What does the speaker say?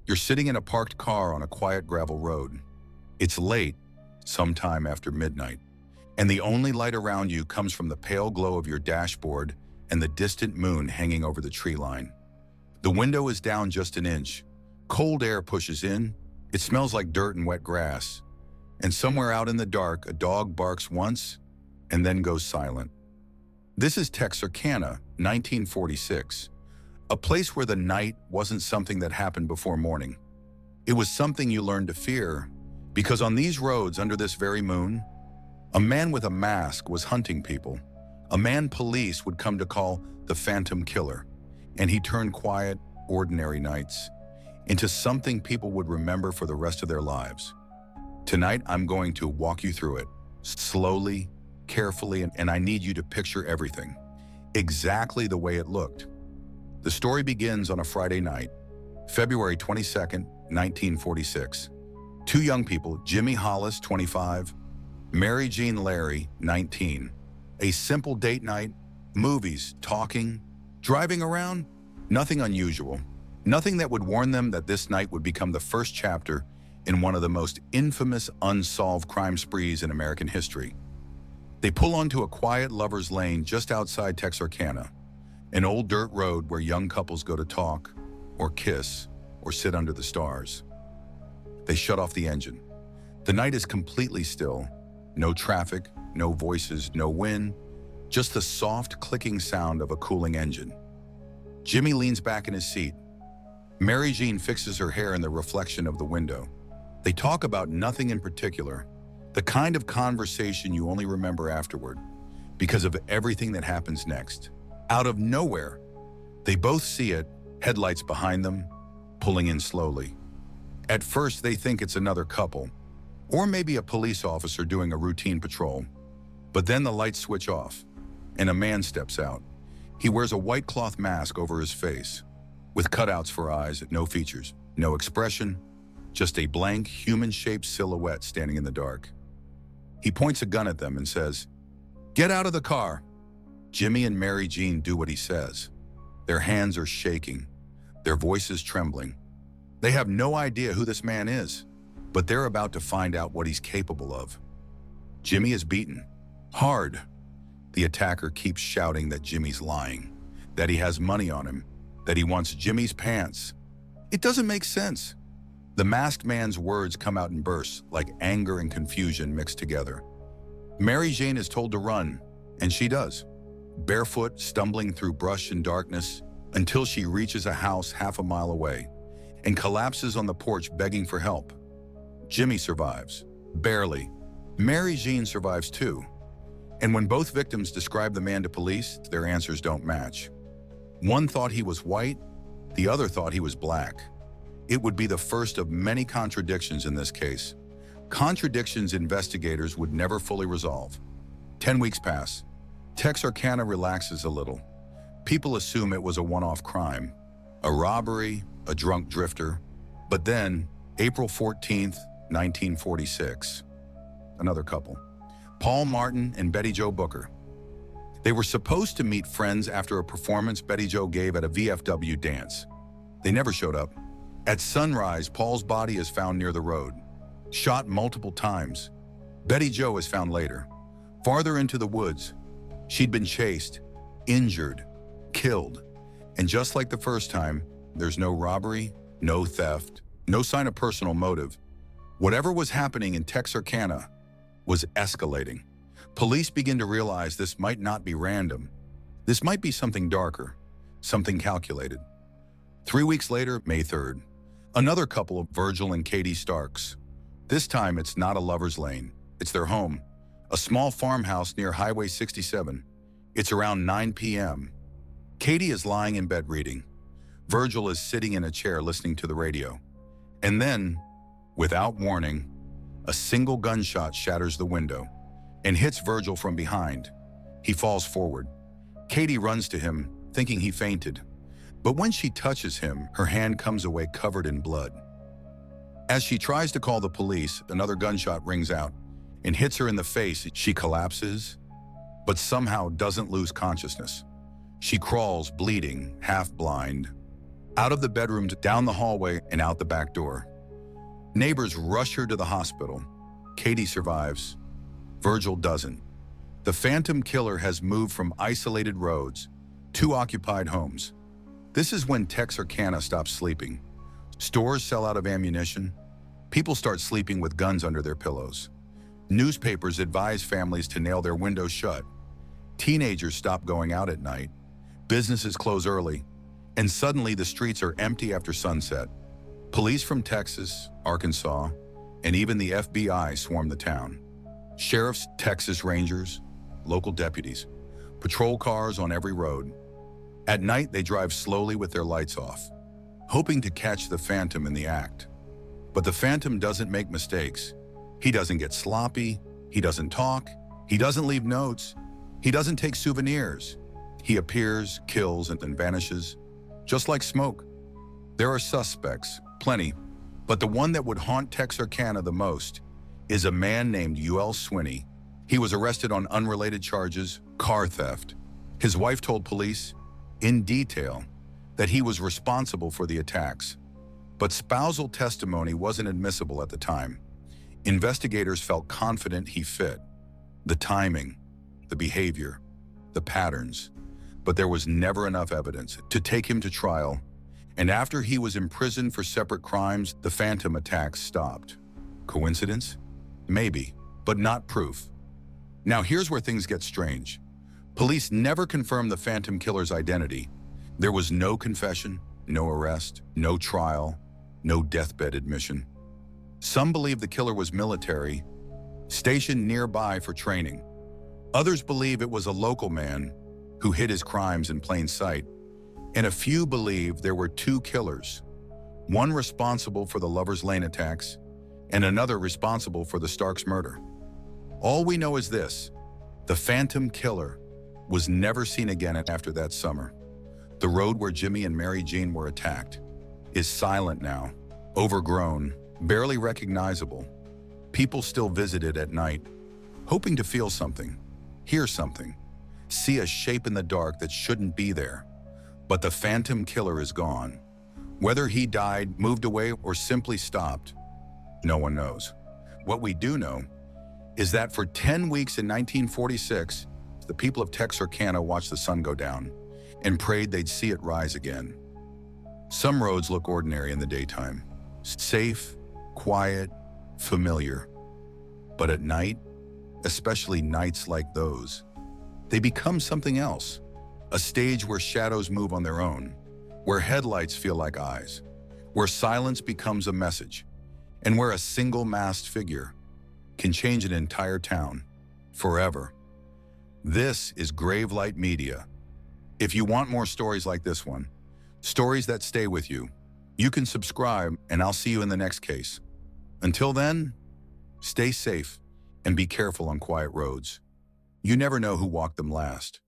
You're sitting in a parked car on a quiet gravel road. It's late, sometime after midnight, and the only light around you comes from the pale glow of your dashboard and the distant moon hanging over the tree line. The window is down just an inch. Cold air pushes in. It smells like dirt and wet grass. And somewhere out in the dark, a dog barks once and then goes silent. This is Texarkana, 1946. A place where the night wasn't something that happened before morning. It was something you learned to fear, because on these roads under this very moon, a man with a mask was hunting people. A man police would come to call the Phantom Killer, and he turned quiet, ordinary nights into something people would remember for the rest of their lives. Tonight, I'm going to walk you through it, slowly, carefully, and I need you to picture everything, exactly the way it looked. The story begins on a Friday night, February 22nd, 1946. Two young people, Jimmy Hollis, 25, Mary Jean Larry, 19. A simple date night, movies, talking, driving around, nothing unusual. Nothing that would warn them that this night would become the first chapter in one of the most infamous unsolved crime sprees in American history. They pull onto a quiet lover's lane just outside Texarkana, an old dirt road where young couples go to talk, or kiss, or sit under the stars. They shut off the engine. The night is completely still. No traffic, no voices, no wind, just the soft clicking sound of a cooling engine. Jimmy leans back in his seat. Mary Jean fixes her hair in the reflection of the window. They talk about nothing in particular, the kind of conversation you only remember afterward, because of everything that happens next. Out of nowhere, they both see it, headlights behind them, pulling in slowly. At first, they think it's another couple, or maybe a police officer doing a routine patrol. But then the lights switch off, and a man steps out. He wears a white cloth mask over his face, with cutouts for eyes, no features, no expression, just a blank, human-shaped silhouette standing in the dark. He points a gun at them and says, "Get out of the car." Jimmy and Mary Jean do what he says. Their hands are shaking, their voices trembling. They have no idea who this man is, but they're about to find out what he's capable of. Jimmy is beaten, hard. The attacker keeps shouting that Jimmy's lying, that he has money on him, that he wants Jimmy's pants. It doesn't make sense. The masked man's words come out in bursts, like anger and confusion mixed together. Mary Jean is told to run, and she does, barefoot, stumbling through brush and darkness, until she reaches a house half a mile away and collapses on the porch begging for help. Jimmy survives, barely. Mary Jean survives too. And when both victims describe the man to police, their answers don't match. One thought he was white, the other thought he was black. It would be the first of many contradictions in this case. Contradictions investigators would never fully resolve. 10 weeks pass. Texarkana relaxes a little. People assume it was a one-off crime, a robbery, a drunk drifter. But then, April 14th, 1946, another couple, Paul Martin and Betty Jo Booker. They were supposed to meet friends after a performance Betty Jo gave at a VFW dance. They never showed up. At sunrise, Paul's body is found near the road, shot multiple times. Betty Jo is found later, farther into the woods. She'd been chased, injured, killed. And just like the first time, there's no robbery, no theft, no sign of personal motive. Whatever was happening in Texarkana was escalating. Police begin to realize this might not be random. This might be something darker, something calculated. 3 weeks later, May 3rd, another couple of Virgil and Katie Starks. This time, it's not a lover's lane. It's their home, a small farmhouse near Highway 67. It's around 9 p.m. Katie is lying in bed reading. Virgil is sitting in a chair listening to the radio. And then, without warning, a single gunshot shatters the window and hits Virgil from behind. He falls forward. Katie runs to him, thinking he fainted. But when she touches him, her hand comes away covered in blood. As she tries to call the police, another gunshot rings out and hits her in the face. She collapses, but somehow doesn't lose consciousness. She crawls, bleeding, half blind. Out of the bedroom, down the hallway, and out the back door. Neighbors rush her to the hospital. Katie survives. Virgil doesn't. The phantom killer has moved from isolated roads to occupied homes. This is when Texarkana stops sleeping. Stores sell out of ammunition. People start sleeping with guns under their pillows. Newspapers advise families to nail their windows shut. Teenagers stop going out at night. Businesses close early. And suddenly the streets are empty after sunset. Police from Texas, Arkansas, and even the FBI swarm the town. Sheriffs, Texas Rangers, local deputies, patrol cars on every road. At night, they drive slowly with their lights off, hoping to catch the phantom in the act. But the phantom doesn't make mistakes. He doesn't get sloppy. He doesn't talk. He doesn't leave notes. He doesn't take souvenirs. He appears, kills, and then vanishes, just like smoke. There are suspects, plenty, but the one that would haunt Texarkana the most is a man named UL Swinney. He was arrested on unrelated charges, car theft. His wife told police, in detail, that he was responsible for the attacks. But spousal testimony wasn't admissible at the time. Investigators felt confident he fit. The timing, the behavior, the patterns. But there was never enough evidence to take him to trial. And after he was imprisoned for separate crimes, the phantom attacks stopped. Coincidence? Maybe, but not proof. Now here's where things get strange. Police never confirmed the phantom killer's identity. There was no confession, no arrest, no trial, no deathbed admission. Some believe the killer was military, stationed nearby for training. Others believe it was a local man who hid his crimes in plain sight. And a few believe there were two killers, one responsible for the Lover's Lane attacks and another responsible for the Starks murder. All we know is this: the phantom killer was never seen again after that summer. The road where Jimmy and Mary Jean were attacked is silent now, overgrown, barely recognizable. People still visit it at night, hoping to feel something, hear something, see a shape in the dark that shouldn't be there. But the phantom killer is gone. Whether he died, moved away, or simply stopped, no one knows. What we do know is that for 10 weeks in 1946, the people of Texarkana watched the sun go down and prayed they'd see it rise again. Some roads look ordinary in the daytime, safe, quiet, familiar. But at night, especially nights like those, they become something else. A stage where shadows move on their own, where headlights feel like eyes, where silence becomes a message, and where a single masked figure can change an entire town forever. This is Gravelight Media. If you want more stories like this one, stories that stay with you, you can subscribe, and I'll see you in the next case. Until then, stay safe and be careful on quiet roads. You never know who walked them last.